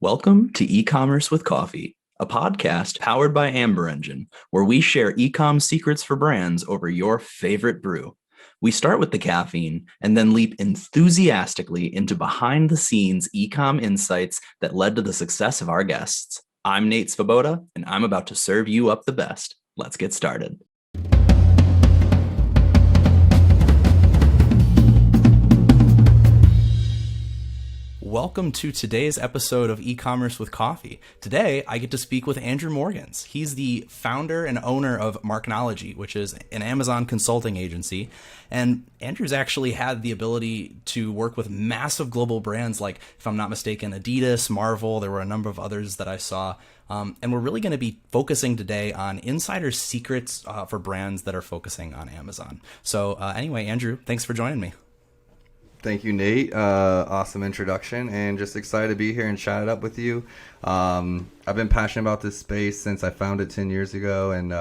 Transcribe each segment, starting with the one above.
Welcome to E-commerce with Coffee, a podcast powered by Amber Engine, where we share e-com secrets for brands over your favorite brew. We start with the caffeine and then leap enthusiastically into behind-the-scenes e-com insights that led to the success of our guests. I'm Nate Svoboda, and I'm about to serve you up the best. Let's get started. Welcome to today's episode of E-commerce with Coffee. Today, I get to speak with Andrew Morgans. He's the founder and owner of Marknology, which is an Amazon consulting agency. And Andrew's actually had the ability to work with massive global brands like, if I'm not mistaken, Adidas, Marvel. There were a number of others that I saw. And we're really going to be focusing today on insider secrets for brands that are focusing on Amazon. So anyway, Andrew, thanks for joining me. Thank you, Nate. Awesome introduction, and just excited to be here and chat it up with you. I've been passionate about this space since I found it 10 years ago, and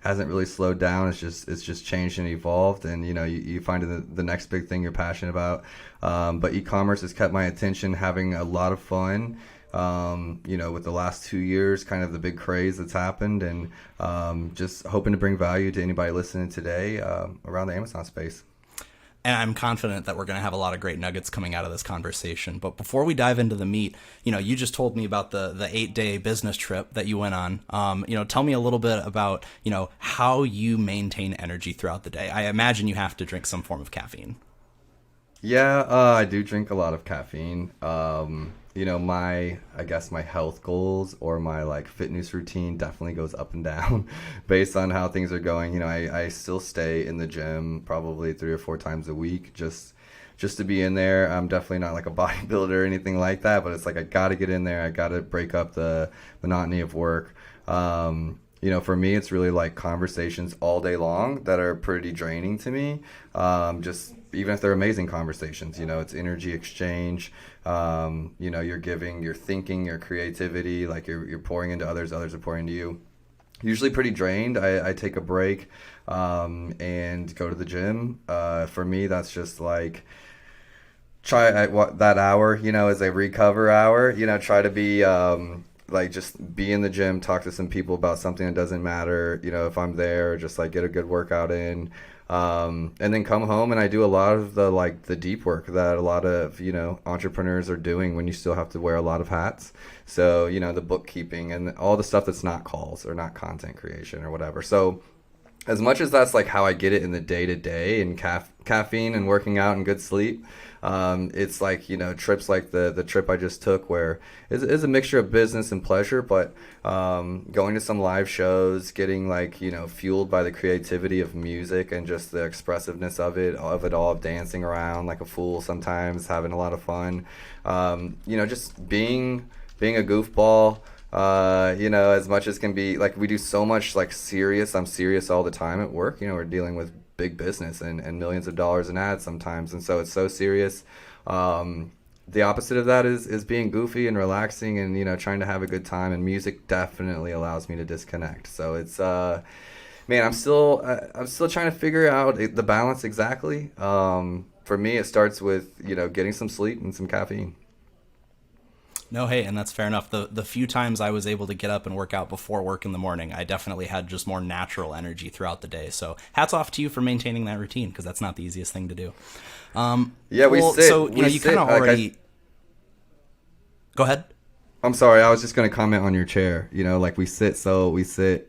hasn't really slowed down. It's just changed and evolved, and you find the next big thing you're passionate about. But e-commerce has kept my attention, having a lot of fun. With the last 2 years, kind of the big craze that's happened, and just hoping to bring value to anybody listening today around the Amazon space. And I'm confident that we're going to have a lot of great nuggets coming out of this conversation. But before we dive into the meat, you just told me about the 8-day business trip that you went on. Tell me a little bit about, how you maintain energy throughout the day. I imagine you have to drink some form of caffeine. Yeah, I do drink a lot of caffeine. My health goals or my fitness routine definitely goes up and down based on how things are going. I still stay in the gym probably 3 or 4 times a week just to be in there. I'm definitely not like a bodybuilder or anything like that, but it's like I got to get in there. I got to break up the monotony of work. For me, it's really like conversations all day long that are pretty draining to me. Just even if they're amazing conversations, it's energy exchange. You're giving, you're thinking, your creativity, like you're pouring into others are pouring into you. Usually pretty drained. I take a break and go to the gym. For me, that's just like that hour, is a recover hour. Try to be just be in the gym, talk to some people about something that doesn't matter, if I'm there, just like get a good workout in, and then come home and I do a lot of the deep work that a lot of, entrepreneurs are doing when you still have to wear a lot of hats. So, the bookkeeping and all the stuff that's not calls or not content creation or whatever. So as much as that's like how I get it in the day to day and caffeine and working out and good sleep, it's like, trips like the trip I just took where it's a mixture of business and pleasure, but going to some live shows, getting fueled by the creativity of music and just the expressiveness of it all, of dancing around like a fool sometimes, having a lot of fun, just being a goofball. As much as can be, like we do so much I'm serious all the time at work. We're dealing with big business and millions of dollars in ads sometimes, and so it's so serious. The opposite of that is being goofy and relaxing and trying to have a good time, and music definitely allows me to disconnect. So it's I'm still trying to figure out the balance exactly. For me, it starts with getting some sleep and some caffeine. No, hey, and that's fair enough. The few times I was able to get up and work out before work in the morning, I definitely had just more natural energy throughout the day. So hats off to you for maintaining that routine, because that's not the easiest thing to do. You kind of already. Go ahead. I'm sorry, I was just going to comment on your chair. We sit.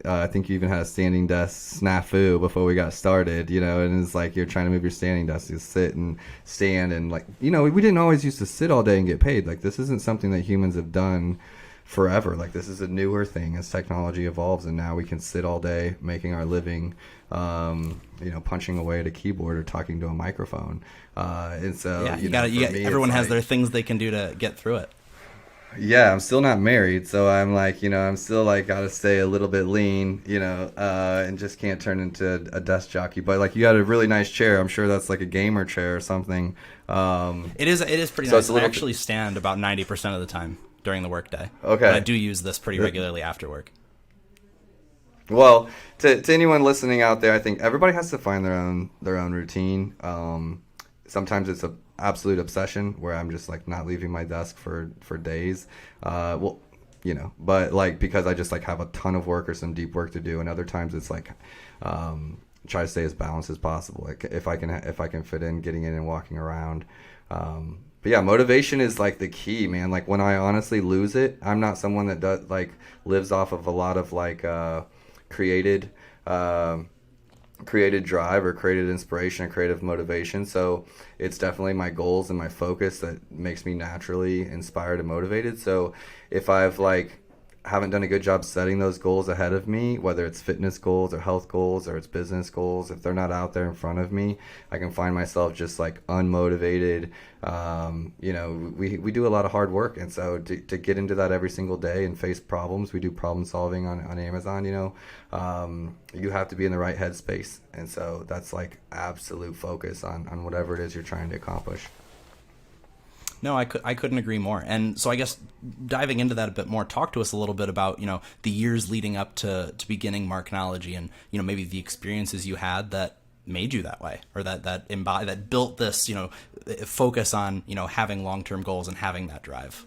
I think you even had a standing desk snafu before we got started, and it's like you're trying to move your standing desk. You sit and stand and we didn't always used to sit all day and get paid. Like, this isn't something that humans have done forever. Like, this is a newer thing as technology evolves, and now we can sit all day making our living, punching away at a keyboard or talking to a microphone. And so, everyone has their things they can do to get through it. Yeah, I'm still not married, so I'm I'm still gotta stay a little bit lean, and just can't turn into a desk jockey. But you got a really nice chair. I'm sure that's like a gamer chair or something. It is pretty nice. I actually stand about 90% of the time during the workday. Okay. But I do use this pretty regularly after work. Well, to anyone listening out there, I think everybody has to find their own routine. Sometimes it's a absolute obsession where I'm just like not leaving my desk for days. Well, but like because I just like have a ton of work or some deep work to do, and other times it's like try to stay as balanced as possible. Like if I can fit in getting in and walking around. But yeah, motivation is like the key, man. Like when I honestly lose it, I'm not someone that does like lives off of a lot of like created created drive or created inspiration or creative motivation. So it's definitely my goals and my focus that makes me naturally inspired and motivated. So if I've like haven't done a good job setting those goals ahead of me, whether it's fitness goals or health goals or it's business goals, if they're not out there in front of me, I can find myself just like unmotivated. We do a lot of hard work, and so to get into that every single day and face problems, we do problem solving on Amazon. You have to be in the right headspace, and so that's like absolute focus on whatever it is you're trying to accomplish. No, I couldn't agree more. And so I guess diving into that a bit more, talk to us a little bit about, the years leading up to beginning Marknology and, maybe the experiences you had that made you that way, or that built this, focus on, having long-term goals and having that drive.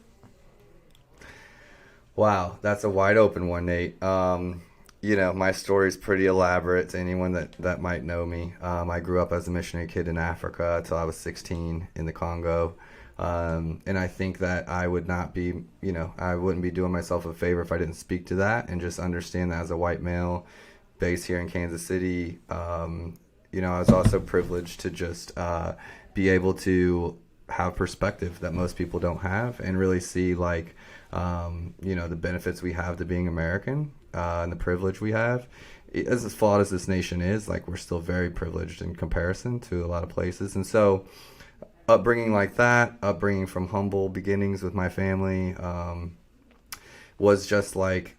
Wow, that's a wide open one, Nate. My story is pretty elaborate to anyone that might know me. I grew up as a missionary kid in Africa until I was 16 in the Congo. And I think that I wouldn't be doing myself a favor if I didn't speak to that and just understand that as a white male based here in Kansas City. I was also privileged to just be able to have perspective that most people don't have and really see like, the benefits we have to being American and the privilege we have. As flawed as this nation is, like we're still very privileged in comparison to a lot of places. And so upbringing like that, upbringing from humble beginnings with my family, was just like,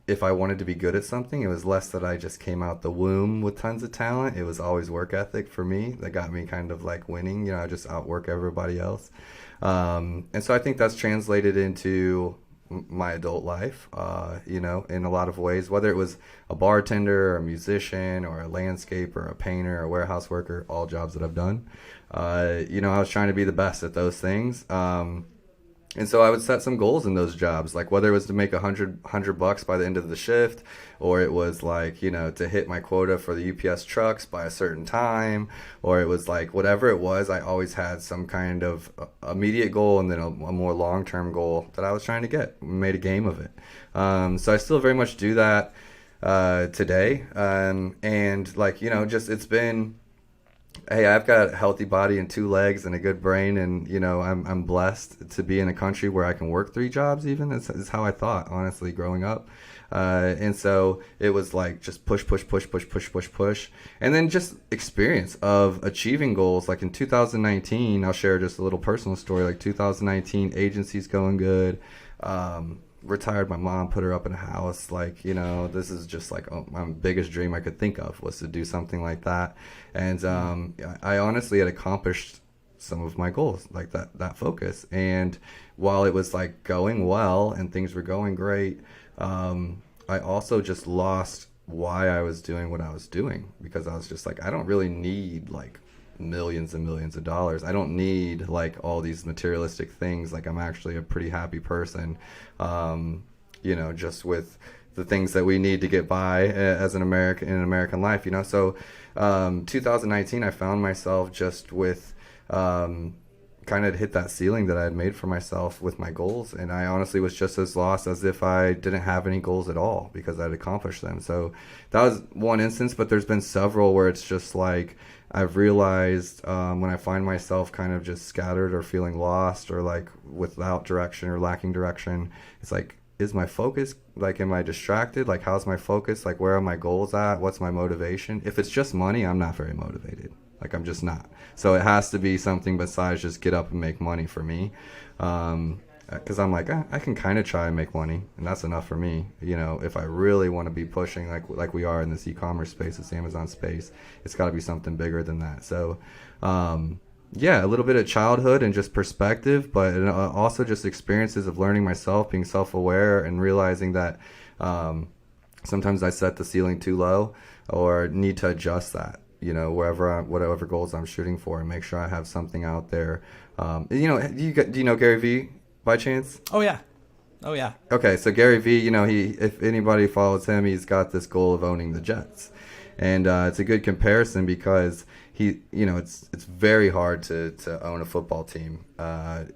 if I wanted to be good at something, it was less that I just came out the womb with tons of talent. It was always work ethic for me that got me kind of like winning. I just outwork everybody else. And so I think that's translated into my adult life, in a lot of ways, whether it was a bartender or a musician or a landscaper or a painter or a warehouse worker, all jobs that I've done. I was trying to be the best at those things. And so I would set some goals in those jobs, like whether it was to make $100 by the end of the shift, or it was like, to hit my quota for the UPS trucks by a certain time, or it was like whatever it was, I always had some kind of immediate goal and then a more long-term goal that I was trying to get. We made a game of it. So I still very much do that today. And like, it's been, hey, I've got a healthy body and 2 legs and a good brain, and I'm blessed to be in a country where I can work 3 jobs. Even is how I thought, honestly, growing up. And so it was like just push, and then just experience of achieving goals. Like in 2019, I'll share just a little personal story. Like 2019, agency's going good. Retired my mom, put her up in a house. Like, this is just like my biggest dream I could think of was to do something like that. And I honestly had accomplished some of my goals, like that focus. And while it was like going well and things were going great, I also just lost why I was doing what I was doing, because I was just like, I don't really need like millions and millions of dollars. I don't need like all these materialistic things. Like I'm actually a pretty happy person, just with the things that we need to get by as an American life, So 2019, I found myself just with kind of hit that ceiling that I had made for myself with my goals. And I honestly was just as lost as if I didn't have any goals at all because I'd accomplished them. So that was one instance, but there's been several where it's just like, I've realized when I find myself kind of just scattered or feeling lost or like without direction or lacking direction, it's like, is my focus, like, am I distracted? Like, how's my focus? Like, where are my goals at? What's my motivation? If it's just money, I'm not very motivated. Like, I'm just not. So it has to be something besides just get up and make money for me. Because I'm like, I can kind of try and make money, and that's enough for me. If I really want to be pushing like we are in this e-commerce space, this Amazon space, it's got to be something bigger than that. So, a little bit of childhood and just perspective, but also just experiences of learning myself, being self-aware, and realizing that sometimes I set the ceiling too low or need to adjust that. Whatever goals I'm shooting for, and make sure I have something out there Do you know Gary Vee by chance? Oh yeah. Oh yeah. Okay, so Gary Vee, if anybody follows him, he's got this goal of owning the Jets, and it's a good comparison because it's very hard to own a football team,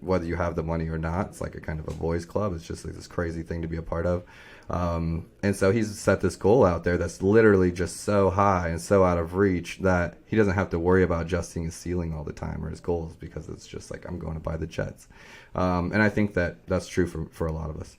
whether you have the money or not. It's like a kind of a boys' club. It's just like this crazy thing to be a part of, and so he's set this goal out there that's literally just so high and so out of reach that he doesn't have to worry about adjusting his ceiling all the time or his goals, because it's just like, I'm going to buy the Jets. And I think that's true for a lot of us.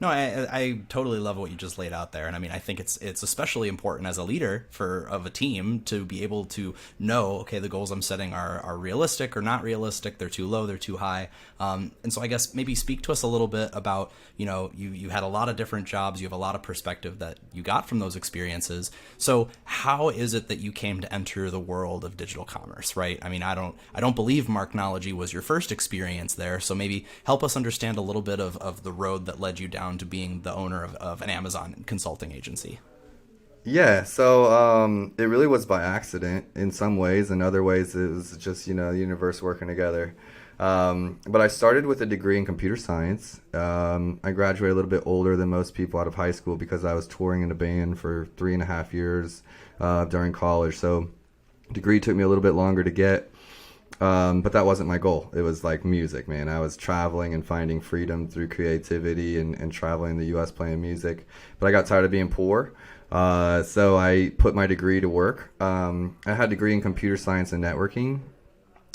No, I totally love what you just laid out there, and I mean, I think it's especially important as a leader of a team to be able to know, okay, the goals I'm setting are realistic or not realistic. They're too low, they're too high, and so I guess maybe speak to us a little bit about, you had a lot of different jobs, you have a lot of perspective that you got from those experiences. So how is it that you came to enter the world of digital commerce, right? I mean, I don't believe Marknology was your first experience there, so maybe help us understand a little bit of the road that led you down to being the owner of an Amazon consulting agency. Yeah, so it really was by accident in some ways. In other ways, it was just, the universe working together. But I started with a degree in computer science. I graduated a little bit older than most people out of high school because I was touring in a band for 3.5 years during college. So degree took me a little bit longer to get. But that wasn't my goal. It was like music, man. I was traveling and finding freedom through creativity and traveling the U.S. playing music. But I got tired of being poor. So I put my degree to work. I had a degree in computer science and networking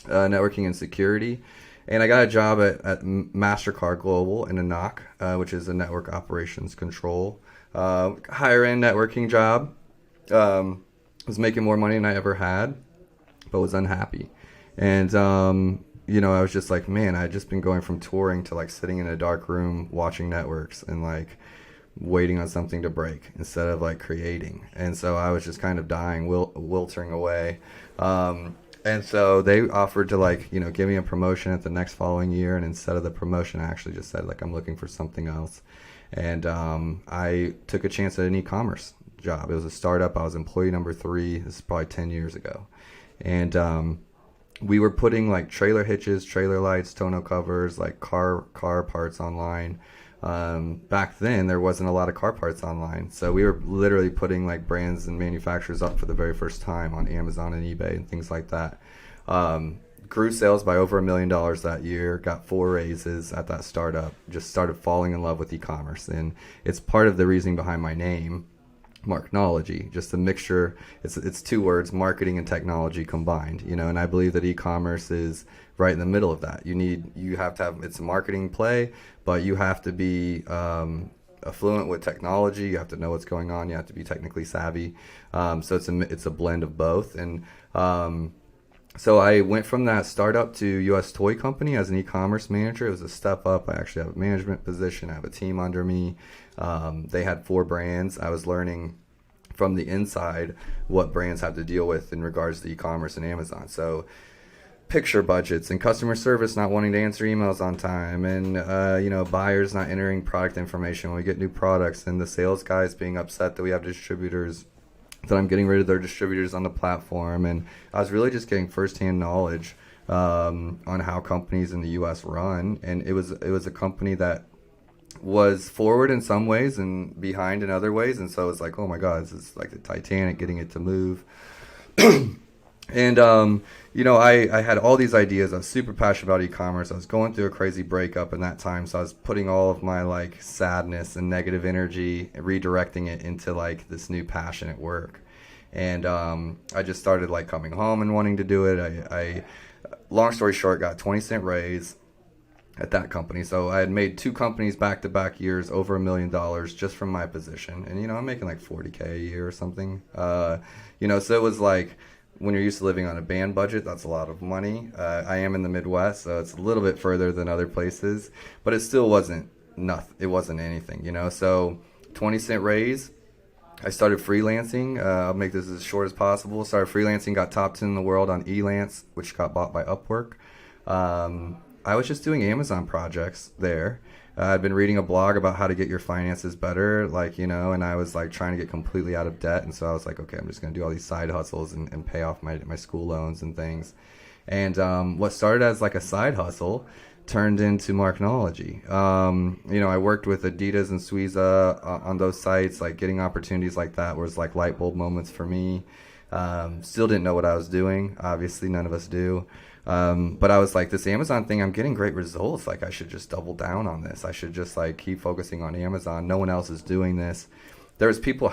and security. And I got a job at MasterCard Global in a NOC, which is a network operations control. Higher end networking job. Was making more money than I ever had, but was unhappy. And, I was just like, man, I'd just been going from touring to like sitting in a dark room watching networks and like waiting on something to break instead of like creating. And so I was just kind of dying, wilting away. And so they offered to like, give me a promotion at the next following year. And instead of the promotion, I actually just said like, I'm looking for something else. And I took a chance at an e-commerce job. It was a startup. I was employee number 3. This is probably 10 years ago. And we were putting like trailer hitches, trailer lights, tonneau covers, like car parts online. Back then, there wasn't a lot of car parts online. So we were literally putting like brands and manufacturers up for the very first time on Amazon and eBay and things like that. Grew sales by over $1 million that year, got 4 raises at that startup, just started falling in love with e-commerce. And it's part of the reasoning behind my name, Marknology, just a mixture. It's 2 words, marketing and technology combined, and I believe that e-commerce is right in the middle of that. You have to have, it's a marketing play, but you have to be affluent with technology. You have to know what's going on. You have to be technically savvy. So it's a blend of both. And so I went from that startup to U.S. Toy Company as an e-commerce manager. It was a step up. I actually have a management position. I have a team under me. They had 4 brands. I was learning from the inside what brands have to deal with in regards to e-commerce and Amazon. So picture budgets and customer service not wanting to answer emails on time, and buyers not entering product information when we get new products, and the sales guys being upset that we have distributors, that I'm getting rid of their distributors on the platform. And I was really just getting firsthand knowledge on how companies in the U.S. run. And it was a company that was forward in some ways and behind in other ways. And so it's like, oh my God, this is like the Titanic, getting it to move. And, I had all these ideas. I was super passionate about e-commerce. I was going through a crazy breakup in that time. So I was putting all of my like sadness and negative energy and redirecting it into like this new passion at work. And I just started like coming home and wanting to do it. I long story short, got 20-cent raise at that company. So I had made 2 companies back-to-back years over $1 million just from my position. And, I'm making like $40K a year or something. So it was like, when you're used to living on a band budget, that's a lot of money. I am in the Midwest, so it's a little bit further than other places, but it still wasn't nothing. It wasn't anything, So 20-cent raise. I started freelancing. I'll make this as short as possible. Started freelancing, got top 10 in the world on Elance, which got bought by Upwork. I was just doing Amazon projects there. I'd been reading a blog about how to get your finances better, and I was like trying to get completely out of debt. And so I was like, okay, I'm just going to do all these side hustles and pay off my school loans and things. And what started as like a side hustle turned into Marknology. I worked with Adidas and Suiza on those sites. Like getting opportunities like that was like light bulb moments for me. Still didn't know what I was doing. Obviously, none of us do. But I was like, this Amazon thing, I'm getting great results. Like I should just double down on this. I should just like keep focusing on Amazon. No one else is doing this. There's people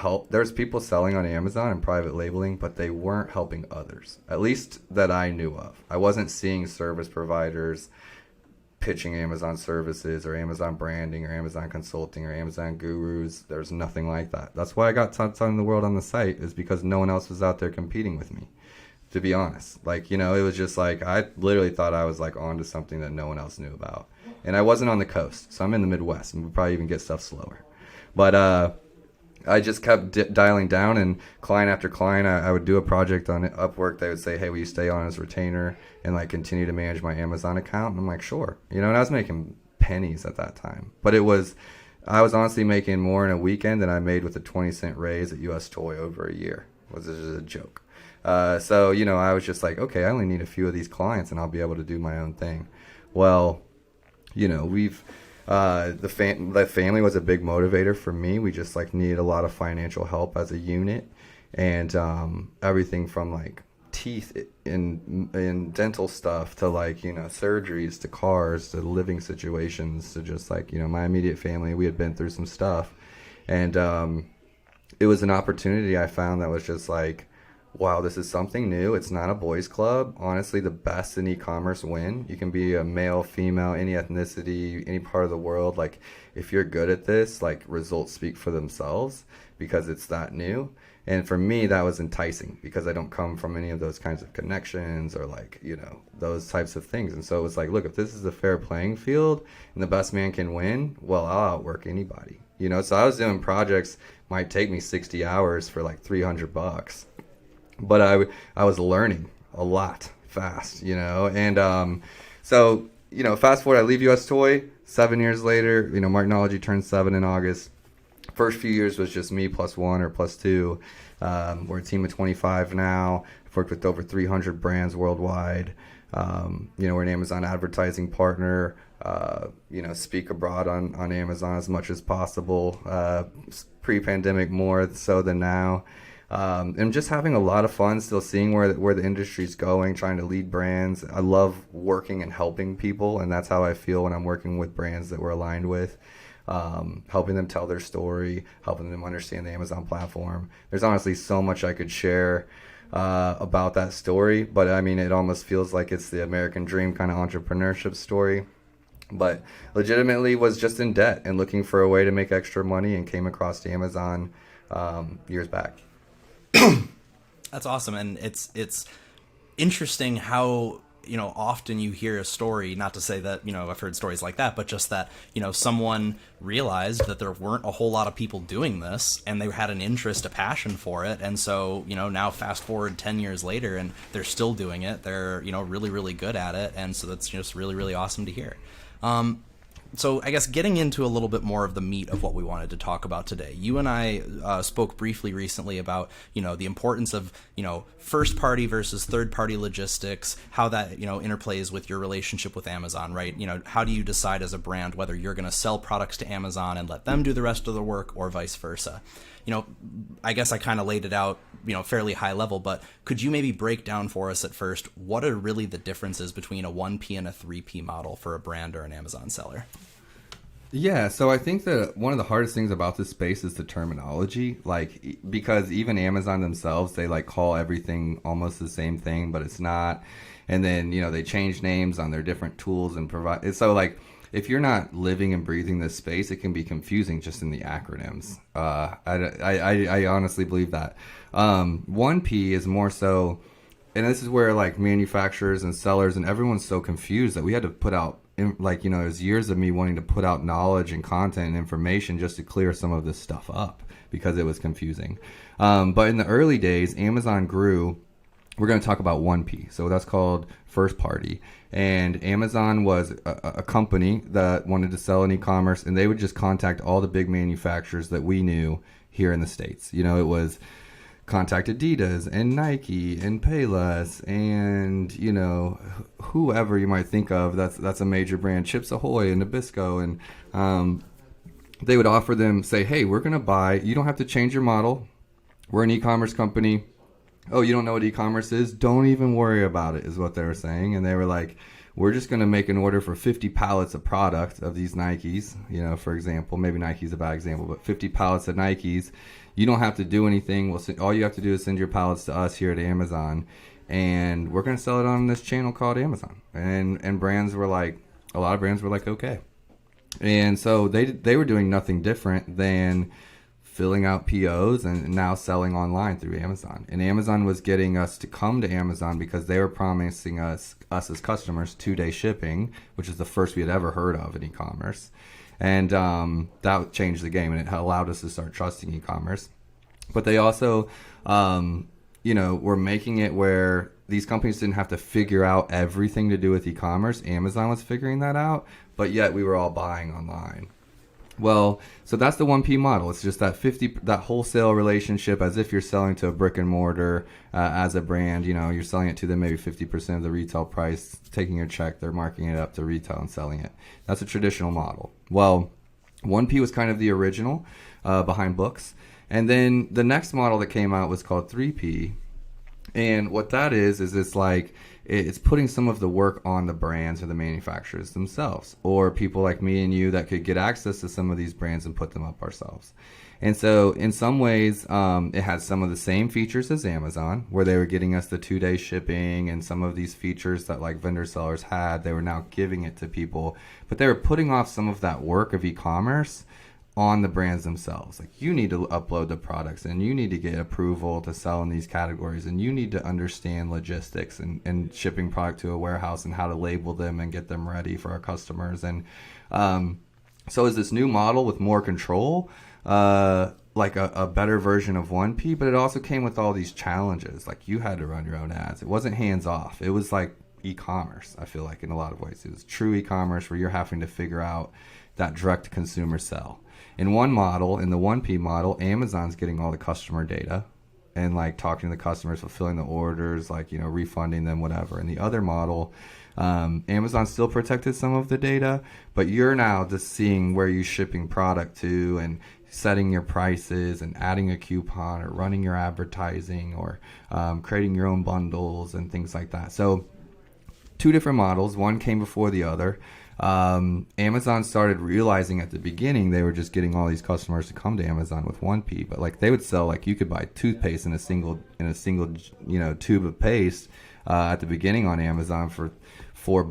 selling on Amazon and private labeling, but they weren't helping others, at least that I knew of. I wasn't seeing service providers pitching Amazon services or Amazon branding or Amazon consulting or Amazon gurus. There's nothing like that. That's why I got top 10 in the world on the site, is because no one else was out there competing with me, to be honest. Like, it was just like, I literally thought I was like onto something that no one else knew about. And I wasn't on the coast, so I'm in the Midwest and we'll probably even get stuff slower. But, I just kept dialing down, and client after client, I would do a project on Upwork. They would say, hey, will you stay on as retainer and like continue to manage my Amazon account? And I'm like, sure. And I was making pennies at that time. But I was honestly making more in a weekend than I made with a 20-cent raise at US Toy over a year. It was just a joke. So, I was just like, okay, I only need a few of these clients and I'll be able to do my own thing. Well, we've... the family was a big motivator for me. We just like needed a lot of financial help as a unit, and everything from like teeth in dental stuff to like surgeries to cars to living situations to just like my immediate family. We had been through some stuff, and it was an opportunity I found that was just like, wow, this is something new. It's not a boys club. Honestly, the best in e-commerce win. You can be a male, female, any ethnicity, any part of the world. Like, if you're good at this, like, results speak for themselves because it's that new. And for me, that was enticing because I don't come from any of those kinds of connections or like, those types of things. And so it was like, look, if this is a fair playing field and the best man can win, well, I'll outwork anybody. So I was doing projects, might take me 60 hours for like $300. But I was learning a lot fast, and so fast forward, I leave US Toy. 7 years later, Marknology turned 7 in August. First few years was just me plus one or plus two. We're a team of 25 now. I've worked with over 300 brands worldwide. We're an Amazon advertising partner. Speak abroad on Amazon as much as possible. Pre-pandemic more so than now. And just having a lot of fun, still seeing where the industry's going, trying to lead brands. I love working and helping people, and that's how I feel when I'm working with brands that we're aligned with, helping them tell their story, helping them understand the Amazon platform. There's honestly so much I could share about that story, but I mean, it almost feels like it's the American dream kind of entrepreneurship story. But legitimately was just in debt and looking for a way to make extra money, and came across Amazon years back. That's awesome. And it's interesting how, often you hear a story, not to say that, I've heard stories like that, but just that, someone realized that there weren't a whole lot of people doing this and they had an interest, a passion for it. And so, now fast forward 10 years later and they're still doing it. They're, really, really good at it. And so that's just really, really awesome to hear. So I guess getting into a little bit more of the meat of what we wanted to talk about today, you and I spoke briefly recently about, the importance of, first party versus third party logistics, how that, interplays with your relationship with Amazon, right? How do you decide as a brand whether you're going to sell products to Amazon and let them do the rest of the work or vice versa? I guess I kind of laid it out, fairly high level, but could you maybe break down for us at first, what are really the differences between a 1P and a 3P model for a brand or an Amazon seller? Yeah, so I think that one of the hardest things about this space is the terminology, like, because even Amazon themselves, they like call everything almost the same thing, but it's not. And then, they change names on their different tools and provide. So like, if you're not living and breathing this space, it can be confusing just in the acronyms. I honestly believe that. 1P is more so, and this is where like manufacturers and sellers and everyone's so confused that we had to put out, like, it was years of me wanting to put out knowledge and content and information just to clear some of this stuff up because it was confusing. But in the early days, Amazon grew. We're going to talk about 1P. So that's called first party. And Amazon was a company that wanted to sell in e-commerce, and they would just contact all the big manufacturers that we knew here in the States. It was contact Adidas and Nike and Payless and, you know, whoever you might think of that's a major brand, Chips Ahoy and Nabisco, and they would offer them, say, hey, we're going to buy, you don't have to change your model. We're an e-commerce company. Oh, you don't know what e-commerce is? Don't even worry about it, is what they were saying. And they were like, we're just going to make an order for 50 pallets of product of these Nikes, you know, for example. Maybe Nike's a bad example, but 50 pallets of Nikes. You don't have to do anything. All you have to do is send your pallets to us here at Amazon, and we're going to sell it on this channel called Amazon. And brands were like, a lot of brands were like, okay. And so they were doing nothing different than filling out POs and now selling online through Amazon. And Amazon was getting us to come to Amazon because they were promising us as customers 2-day shipping, which is the first we had ever heard of in e-commerce. And that changed the game, and it allowed us to start trusting e-commerce. But they also, were making it where these companies didn't have to figure out everything to do with e-commerce. Amazon was figuring that out, but yet we were all buying online. Well, so that's the 1P model. It's just that wholesale relationship, as if you're selling to a brick and mortar as a brand. You know, you're selling it to them maybe 50% of the retail price, taking your check, they're marking it up to retail and selling it. That's a traditional model. Well, 1P was kind of the original behind books. And then the next model that came out was called 3P. And what that is it's like it's putting some of the work on the brands or the manufacturers themselves, or people like me and you that could get access to some of these brands and put them up ourselves. And so in some ways, it had some of the same features as Amazon, where they were getting us the 2-day shipping and some of these features that like vendor sellers had, they were now giving it to people, but they were putting off some of that work of e-commerce on the brands themselves. Like, you need to upload the products, and you need to get approval to sell in these categories, and you need to understand logistics and shipping product to a warehouse and how to label them and get them ready for our customers. And so is this new model with more control, like a better version of 1P, but it also came with all these challenges. Like, you had to run your own ads. It wasn't hands off. It was like e-commerce, I feel like, in a lot of ways. It was true e-commerce where you're having to figure out that direct consumer sell. In one model, in the 1P model, Amazon's getting all the customer data and like talking to the customers, fulfilling the orders, like, you know, refunding them, whatever. In the other model, Amazon still protected some of the data, but you're now just seeing where you're shipping product to and setting your prices and adding a coupon or running your advertising or creating your own bundles and things like that. So 2 different models. One came before the other. Amazon started realizing at the beginning they were just getting all these customers to come to Amazon with 1P, but like they would sell, like, you could buy toothpaste in a single tube of paste at the beginning on Amazon for $4 or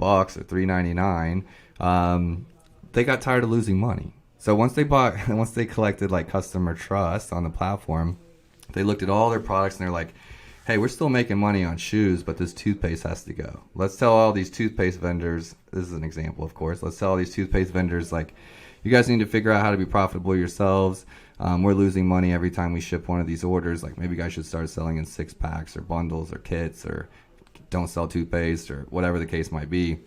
$3.99. They got tired of losing money. So once they collected like customer trust on the platform, they looked at all their products and they're like, hey, we're still making money on shoes, but this toothpaste has to go. Let's tell all these toothpaste vendors, this is an example, of course, let's tell all these toothpaste vendors, like, you guys need to figure out how to be profitable yourselves. We're losing money every time we ship one of these orders. Like, maybe you guys should start selling in 6-packs or bundles or kits, or don't sell toothpaste, or whatever the case might be.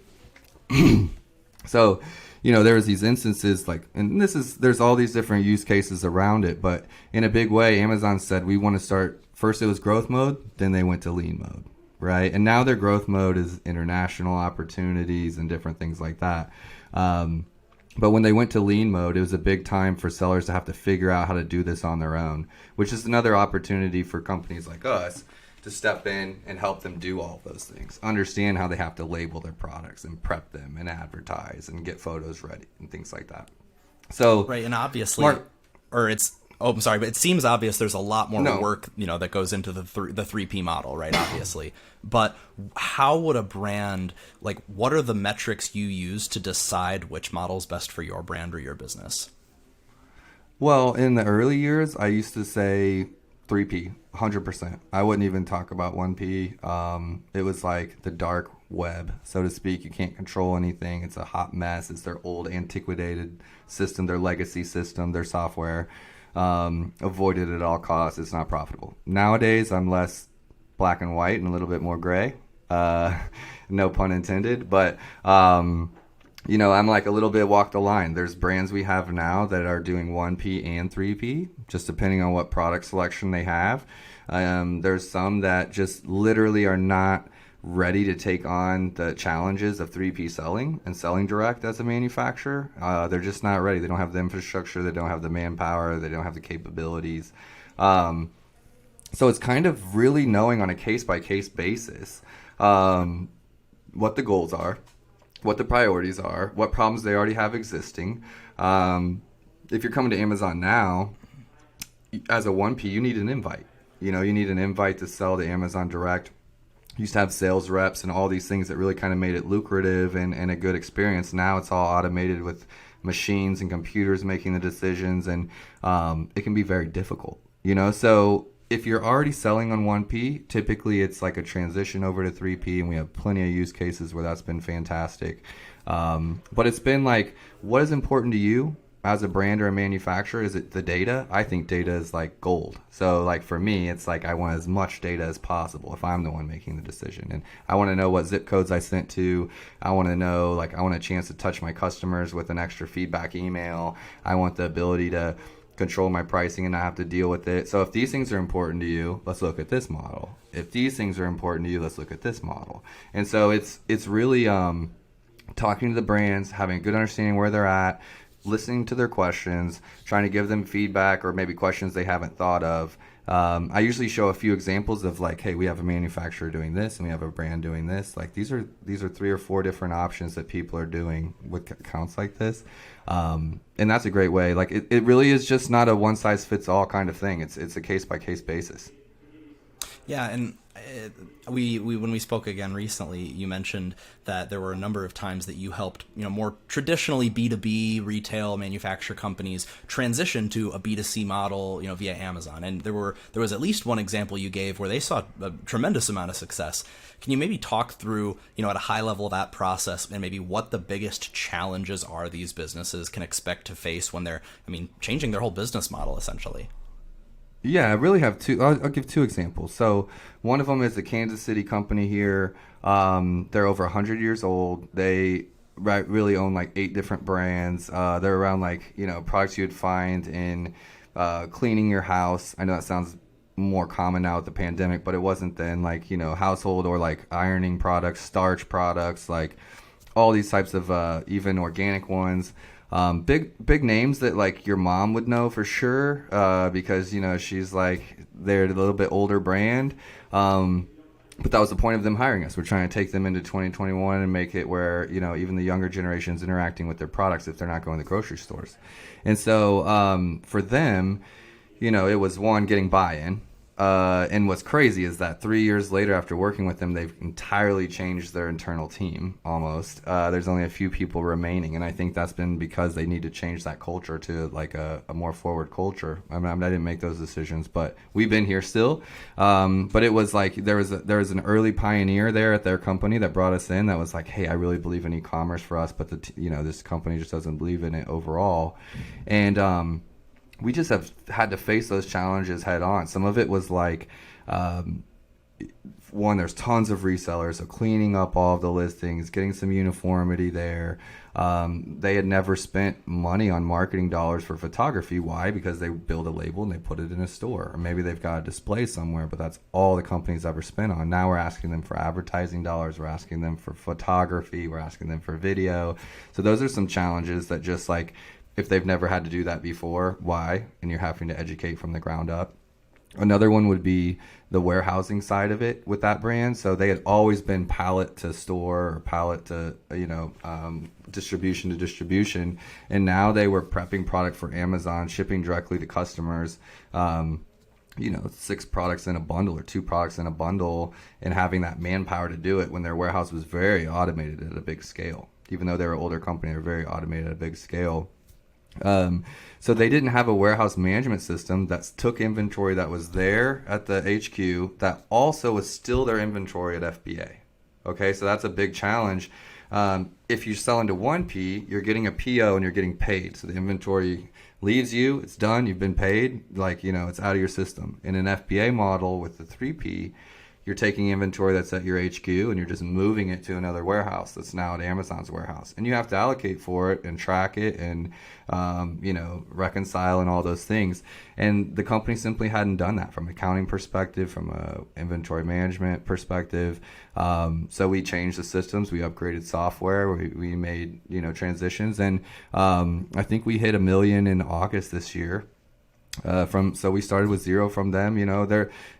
So, you know, there was these instances like, and there's all these different use cases around it, but in a big way, Amazon said, we want to start. First it was growth mode, then they went to lean mode, right? And now their growth mode is international opportunities and different things like that. But when they went to lean mode, it was a big time for sellers to have to figure out how to do this on their own, which is another opportunity for companies like us to step in and help them do all those things. Understand how they have to label their products and prep them and advertise and get photos ready and things like that. So right, and obviously, I'm sorry, but it seems obvious there's a lot more work, you know, that goes into the 3P model, right? Obviously. But how would a brand, like, what are the metrics you use to decide which model is best for your brand or your business? Well, in the early years, I used to say 3P, 100%. I wouldn't even talk about 1P. It was like the dark web, so to speak. You can't control anything. It's a hot mess. It's their old, antiquated system, their legacy system, their software. Avoid it at all costs. It's not profitable. Nowadays, I'm less black and white and a little bit more gray. No pun intended. But I'm like a little bit walk the line. There's brands we have now that are doing 1P and 3P, just depending on what product selection they have. There's some that just literally are not ready to take on the challenges of 3P selling and selling direct as a manufacturer. They're just not ready. They don't have the infrastructure. They don't have the manpower. They don't have the capabilities. So it's kind of really knowing on a case-by-case basis what the goals are, what the priorities are, what problems they already have existing. If you're coming to Amazon now, as a 1P, you need an invite. You need an invite to sell to Amazon Direct. You used to have sales reps and all these things that really kind of made it lucrative and a good experience. Now it's all automated with machines and computers making the decisions, and it can be very difficult. So if you're already selling on 1P, typically it's like a transition over to 3P, and we have plenty of use cases where that's been fantastic. But it's been like, what is important to you as a brand or a manufacturer? Is it the data? I think data is like gold. So like for me, it's like I want as much data as possible if I'm the one making the decision. And I want to know what zip codes I sent to. I want to know, like, I want a chance to touch my customers with an extra feedback email. I want the ability to control my pricing and not have to deal with it. So if these things are important to you, let's look at this model. If these things are important to you, let's look at this model. And so it's really talking to the brands, having a good understanding where they're at, listening to their questions, trying to give them feedback or maybe questions they haven't thought of. I usually show a few examples of like, hey, we have a manufacturer doing this and we have a brand doing this. Like these are 3 or 4 different options that people are doing with accounts like this. And that's a great way. Like it really is just not a one size fits all kind of thing. It's a case by case basis. Yeah, and we when we spoke again recently, you mentioned that there were a number of times that you helped, more traditionally B2B retail manufacturer companies transition to a B2C model, via Amazon. And there was at least one example you gave where they saw a tremendous amount of success. Can you maybe talk through, at a high level that process and maybe what the biggest challenges are these businesses can expect to face when they're, changing their whole business model essentially? Yeah, I really have two. I'll give 2 examples. So one of them is a Kansas City company here. They're over 100 years old. They really own like 8 different brands. They're around like, products you'd find in cleaning your house. I know that sounds more common now with the pandemic, but it wasn't then. Like, household or like ironing products, starch products, like all these types of even organic ones. Big names that like your mom would know for sure, because she's like they're a little bit older brand, but that was the point of them hiring us. We're trying to take them into 2021 and make it where even the younger generation's interacting with their products if they're not going to the grocery stores. And so for them, it was one, getting buy-in. And what's crazy is that 3 years later, after working with them, they've entirely changed their internal team almost. There's only a few people remaining, and I think that's been because they need to change that culture to like a more forward culture. I didn't make those decisions, but we've been here still. But it was like there was an early pioneer there at their company that brought us in that was like, hey, I really believe in e-commerce for us, but this company just doesn't believe in it overall. And we just have had to face those challenges head on. Some of it was like, one, there's tons of resellers, so cleaning up all of the listings, getting some uniformity there. They had never spent money on marketing dollars for photography. Why? Because they build a label and they put it in a store. Or maybe they've got a display somewhere, but that's all the company's ever spent on. Now we're asking them for advertising dollars. We're asking them for photography. We're asking them for video. So those are some challenges that just like, if they've never had to do that before, why? And you're having to educate from the ground up. Another one would be the warehousing side of it with that brand. So they had always been pallet to store or pallet to, distribution to distribution. And now they were prepping product for Amazon, shipping directly to customers, 6 products in a bundle or 2 products in a bundle, and having that manpower to do it when their warehouse was very automated at a big scale. Even though they're an older company, they're very automated at a big scale. So they didn't have a warehouse management system that took inventory that was there at the HQ that also was still their inventory at FBA. Okay, so that's a big challenge. If you sell into 1P, you're getting a PO and you're getting paid. So the inventory leaves you, it's done, you've been paid, it's out of your system. In an FBA model with the 3P, you're taking inventory that's at your HQ and you're just moving it to another warehouse that's now at Amazon's warehouse. And you have to allocate for it and track it and, reconcile and all those things. And the company simply hadn't done that from an accounting perspective, from a inventory management perspective. So we changed the systems, we upgraded software, we made, transitions. And I think we hit $1 million in August this year. So we started with zero from them.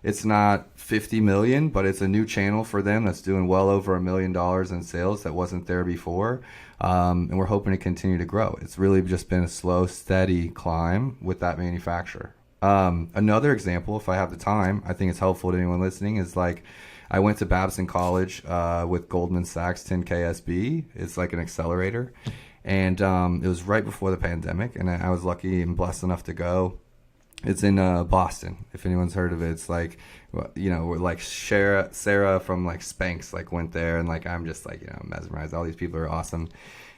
It's not 50 million, but it's a new channel for them that's doing well over $1 million in sales that wasn't there before. And we're hoping to continue to grow. It's really just been a slow, steady climb with that manufacturer. Another example, if I have the time, I think it's helpful to anyone listening, is like I went to Babson College with Goldman Sachs 10KSB. It's like an accelerator. And it was right before the pandemic, and I was lucky and blessed enough to go. It's in Boston, if anyone's heard of it. It's like, like Sarah from like Spanx like went there, and like I'm just like, mesmerized. All these people are awesome.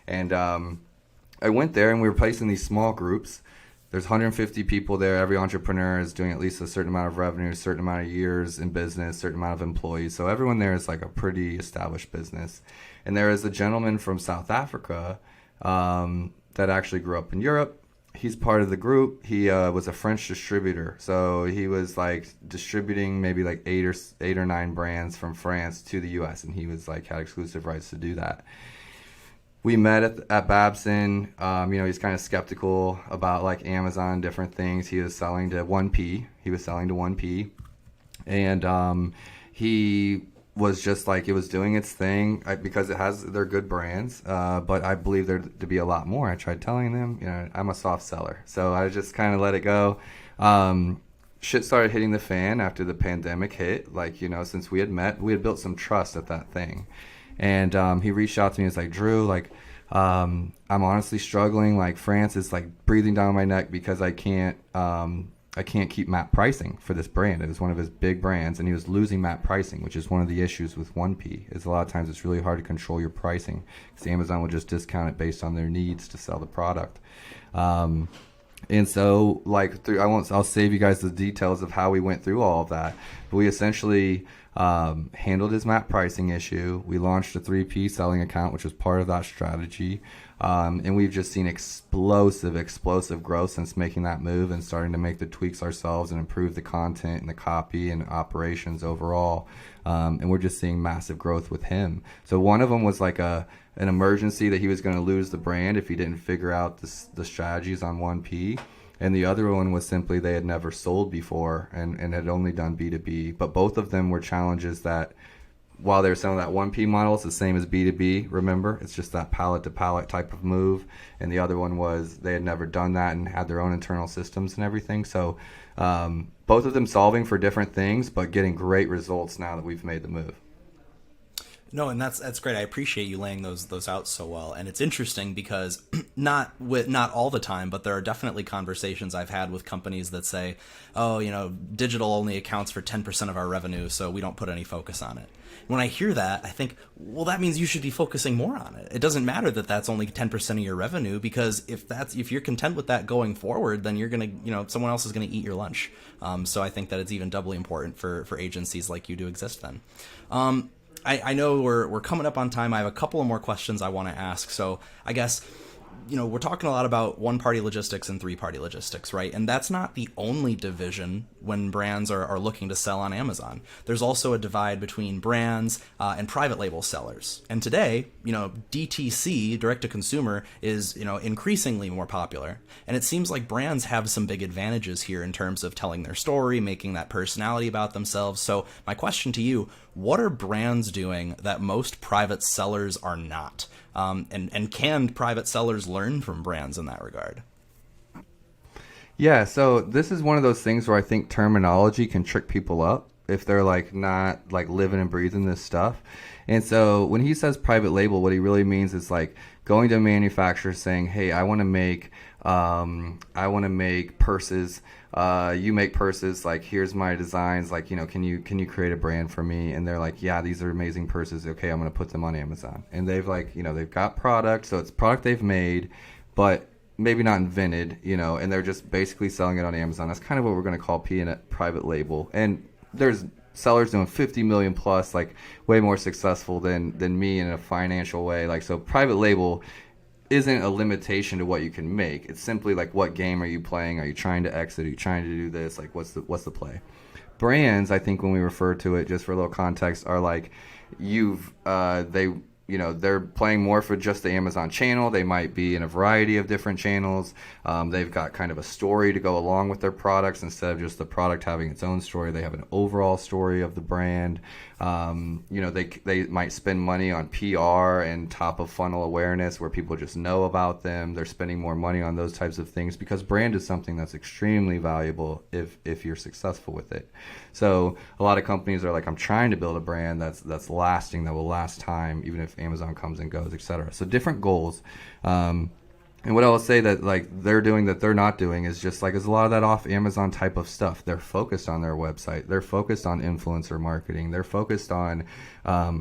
And I went there, and we were placed in these small groups. There's 150 people there. Every entrepreneur is doing at least a certain amount of revenue, a certain amount of years in business, a certain amount of employees. So everyone there is like a pretty established business. And there is a gentleman from South Africa that actually grew up in Europe. He's part of the group. He was a French distributor, so he was like distributing maybe like eight or nine brands from France to the U.S. and he was like had exclusive rights to do that. We met at Babson. He's kind of skeptical about like Amazon, different things. He was selling to 1P. And he was just like, it was doing its thing because they're good brands, but I believe there to be a lot more. I tried telling them, I'm a soft seller, so I just kind of let it go. Shit started hitting the fan after the pandemic hit. Like, since we had met, we had built some trust at that thing. And he reached out to me and was like, Drew, like, I'm honestly struggling. Like, France is like breathing down my neck because I can't keep MAP pricing for this brand. It was one of his big brands, and he was losing MAP pricing, which is one of the issues with 1P. Is a lot of times it's really hard to control your pricing because Amazon will just discount it based on their needs to sell the product. And so, like, I'll save you guys the details of how we went through all of that. But we essentially handled his MAP pricing issue. We launched a 3P selling account, which was part of that strategy. And we've just seen explosive growth since making that move and starting to make the tweaks ourselves and improve the content and the copy and operations overall. And we're just seeing massive growth with him. So one of them was like an emergency that he was going to lose the brand if he didn't figure out the strategies on 1P. And the other one was simply they had never sold before and had only done B2B. But both of them were challenges that while they were selling that 1P model, it's the same as B2B, remember? It's just that pallet-to-pallet type of move. And the other one was they had never done that and had their own internal systems and everything. So both of them solving for different things, but getting great results now that we've made the move. No, and that's great. I appreciate you laying those out so well. And it's interesting because not all the time, but there are definitely conversations I've had with companies that say, oh, digital only accounts for 10% of our revenue, so we don't put any focus on it. When I hear that, I think, well, that means you should be focusing more on it. It doesn't matter that that's only 10% of your revenue, because if you're content with that going forward, then you're going to, someone else is going to eat your lunch. So I think that it's even doubly important for agencies like you to exist then. I know we're coming up on time. I have a couple of more questions I want to ask. So I guess, we're talking a lot about one-party logistics and three-party logistics, right? And that's not the only division when brands are looking to sell on Amazon. There's also a divide between brands and private label sellers. And today, DTC, direct-to-consumer, is, increasingly more popular. And it seems like brands have some big advantages here in terms of telling their story, making that personality about themselves. So my question to you, what are brands doing that most private sellers are not? And can private sellers learn from brands in that regard? Yeah, so this is one of those things where I think terminology can trick people up if they're like not like living and breathing this stuff. And so when he says private label, what he really means is like going to a manufacturer saying, hey, I want to make purses. You make purses, like here's my designs, like, can you create a brand for me? And they're like, yeah, these are amazing purses. Okay, I'm going to put them on Amazon. And they've they've got product, so it's product they've made, but maybe not invented, and they're just basically selling it on Amazon. That's kind of what we're going to call private label. And there's sellers doing 50 million plus, like way more successful than me in a financial way. Like, so private label isn't a limitation to what you can make. It's simply like, what game are you playing? Are you trying to exit? Are you trying to do this? Like, what's the play? Brands, I think when we refer to it, just for a little context, are like, they're playing more for just the Amazon channel. They might be in a variety of different channels. They've got kind of a story to go along with their products. Instead of just the product having its own story, they have an overall story of the brand. They might spend money on PR and top of funnel awareness where people just know about them. They're spending more money on those types of things because brand is something that's extremely valuable if you're successful with it. So a lot of companies are like, I'm trying to build a brand that's lasting, that will last time, even if Amazon comes and goes, etc. So different goals. And what I will say that like they're doing that they're not doing is just like, is a lot of that off Amazon type of stuff. They're focused on their website. They're focused on influencer marketing. They're focused on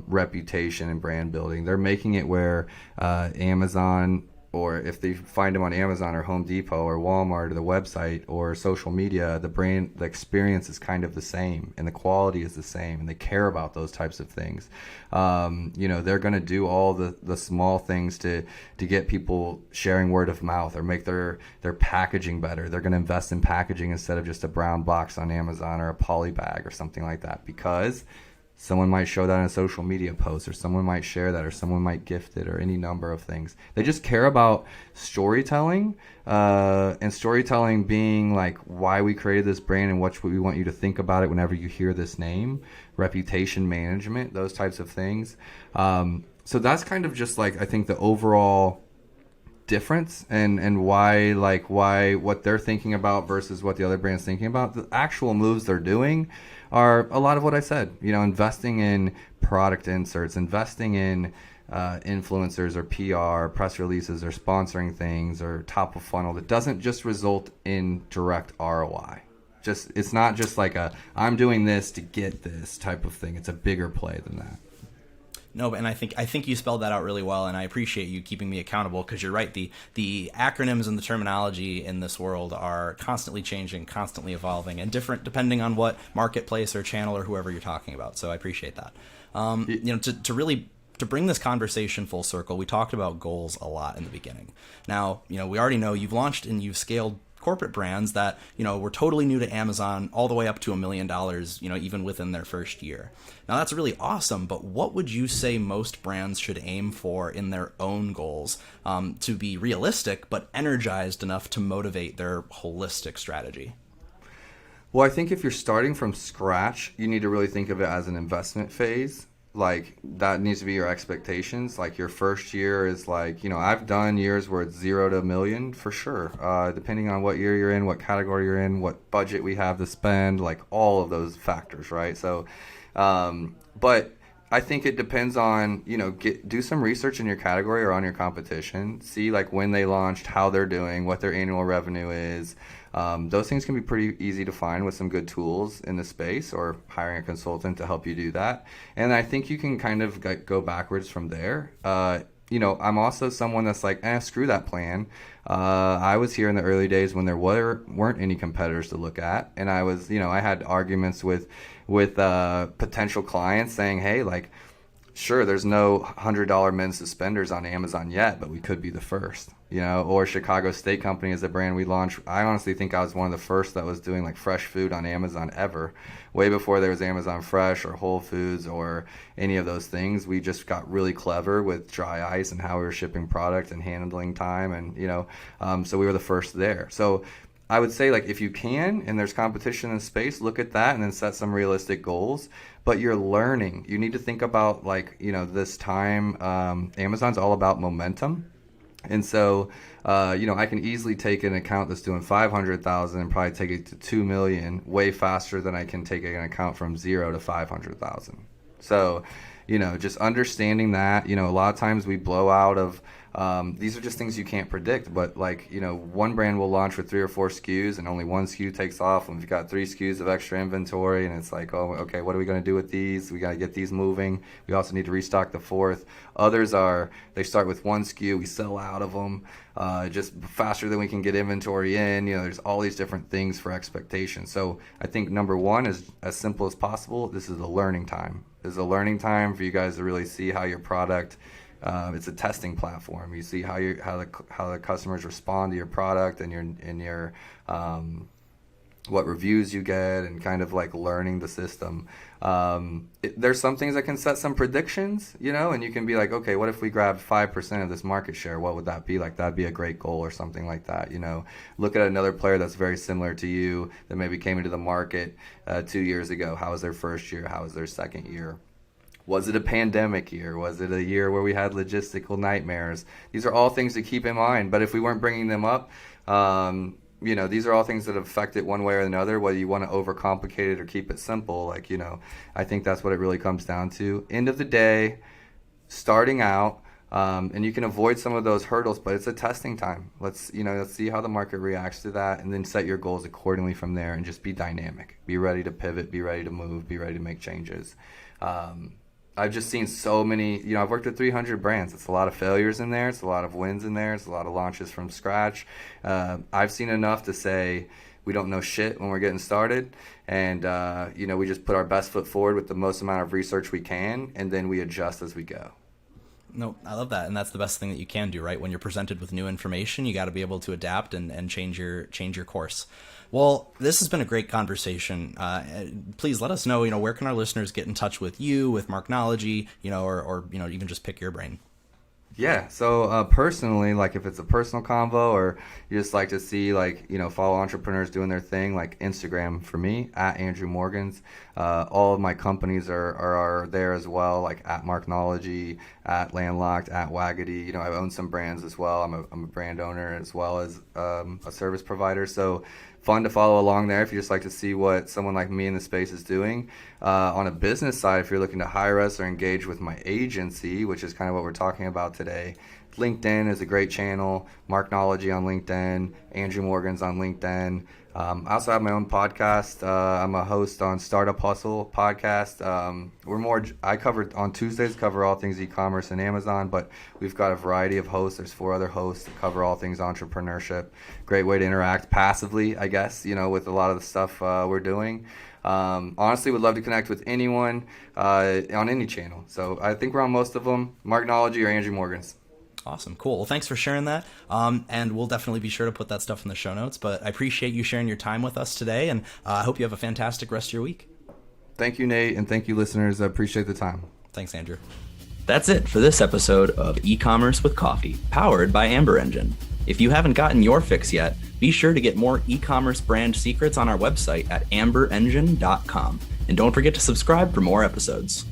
reputation and brand building. They're making it where Amazon, or if they find them on Amazon or Home Depot or Walmart or the website or social media, the experience is kind of the same and the quality is the same, and they care about those types of things. They're going to do all the small things to get people sharing word of mouth or make their packaging better. They're going to invest in packaging instead of just a brown box on Amazon or a poly bag or something like that, because someone might show that in a social media post, or someone might share that, or someone might gift it, or any number of things. They just care about storytelling, and storytelling being like why we created this brand and what we want you to think about it whenever you hear this name, reputation management, those types of things. So that's kind of just like, I think, the overall difference and why what they're thinking about versus what the other brand's thinking about. The actual moves they're doing are a lot of what I said, investing in product inserts, investing in influencers or PR, press releases, or sponsoring things, or top of funnel that doesn't just result in direct ROI. It's not just like I'm doing this to get this type of thing. It's a bigger play than that. No, and I think you spelled that out really well, and I appreciate you keeping me accountable, because you're right. The acronyms and the terminology in this world are constantly changing, constantly evolving, and different depending on what marketplace or channel or whoever you're talking about. So I appreciate that. To bring this conversation full circle, we talked about goals a lot in the beginning. Now, we already know you've launched and you've scaled corporate brands that, were totally new to Amazon, all the way up to $1 million, even within their first year. Now that's really awesome, but what would you say most brands should aim for in their own goals to be realistic, but energized enough to motivate their holistic strategy? Well, I think if you're starting from scratch, you need to really think of it as an investment phase. Like, that needs to be your expectations. Like, your first year is like, I've done years where it's 0 to $1 million for sure, depending on what year you're in, what category you're in, what budget we have to spend, like all of those factors, right? So, but I think it depends on, do some research in your category or on your competition, see like when they launched, how they're doing, what their annual revenue is. Those things can be pretty easy to find with some good tools in the space, or hiring a consultant to help you do that. And I think you can kind of go backwards from there. I'm also someone that's like, screw that plan. I was here in the early days when there weren't any competitors to look at. And I was, I had arguments with potential clients saying, hey, like, sure, there's no $100 men's suspenders on Amazon yet, but we could be the first, or Chicago Steak Company is a brand we launched. I honestly think I was one of the first that was doing like fresh food on Amazon ever, way before there was Amazon Fresh or Whole Foods or any of those things. We just got really clever with dry ice and how we were shipping product and handling time. And, so we were the first there. So I would say, like, if you can, and there's competition in space, look at that and then set some realistic goals. But you're learning. You need to think about, like, this time, Amazon's all about momentum. And so, I can easily take an account that's doing 500,000 and probably take it to 2 million way faster than I can take an account from 0 to 500,000. So, just understanding that, a lot of times we blow out of These are just things you can't predict, but like, one brand will launch with 3 or 4 SKUs and only one SKU takes off, and we've got 3 SKUs of extra inventory, and it's like, oh, okay, what are we going to do with these? We got to get these moving. We also need to restock the 4th. Others they start with 1 SKU, we sell out of them just faster than we can get inventory in. There's all these different things for expectations. So I think number one is as simple as possible. This is a learning time. This is a learning time for you guys to really see how your product. It's a testing platform. You see how the customers respond to your product and your what reviews you get, and kind of like learning the system. There's some things that can set some predictions, and you can be like, okay, what if we grabbed 5% of this market share? What would that be like? That'd be a great goal or something like that. Look at another player that's very similar to you that maybe came into the market 2 years ago. How was their first year? How was their second year? Was it a pandemic year? Was it a year where we had logistical nightmares? These are all things to keep in mind. But if we weren't bringing them up, these are all things that affect it one way or another, whether you want to overcomplicate it or keep it simple. I think that's what it really comes down to. End of the day, starting out, and you can avoid some of those hurdles, but it's a testing time. Let's see how the market reacts to that, and then set your goals accordingly from there, and just be dynamic. Be ready to pivot, be ready to move, be ready to make changes. I've just seen so many, I've worked with 300 brands. It's a lot of failures in there. It's a lot of wins in there. It's a lot of launches from scratch. I've seen enough to say we don't know shit when we're getting started. And, we just put our best foot forward with the most amount of research we can, and then we adjust as we go. No, I love that. And that's the best thing that you can do, right? When you're presented with new information, you got to be able to adapt and change your course. Well, this has been a great conversation. Please let us know, where can our listeners get in touch with you, with Marknology, or even just pick your brain. Yeah. So personally, like if it's a personal convo, or you just like to see follow entrepreneurs doing their thing, like Instagram for me at Andrew Morgans. All of my companies are there as well, like at Marknology, at Landlocked, at Wagity. I own some brands as well. I'm a brand owner as well as a service provider. So fun to follow along there if you just like to see what someone like me in the space is doing. On a business side, if you're looking to hire us or engage with my agency, which is kind of what we're talking about today, LinkedIn is a great channel. Marknology on LinkedIn, Andrew Morgans on LinkedIn. I also have my own podcast. I'm a host on Startup Hustle podcast. I cover on Tuesdays, cover all things e-commerce and Amazon, but we've got a variety of hosts. There's 4 other hosts that cover all things entrepreneurship. Great way to interact passively, I guess, with a lot of the stuff we're doing. Honestly, would love to connect with anyone on any channel. So I think we're on most of them. Marknology or Andrew Morgans. Awesome. Cool. Well, thanks for sharing that. And we'll definitely be sure to put that stuff in the show notes. But I appreciate you sharing your time with us today, and I hope you have a fantastic rest of your week. Thank you, Nate, and thank you, listeners. I appreciate the time. Thanks, Andrew. That's it for this episode of E-Commerce with Coffee, powered by Amber Engine. If you haven't gotten your fix yet, be sure to get more e-commerce brand secrets on our website at amberengine.com. And don't forget to subscribe for more episodes.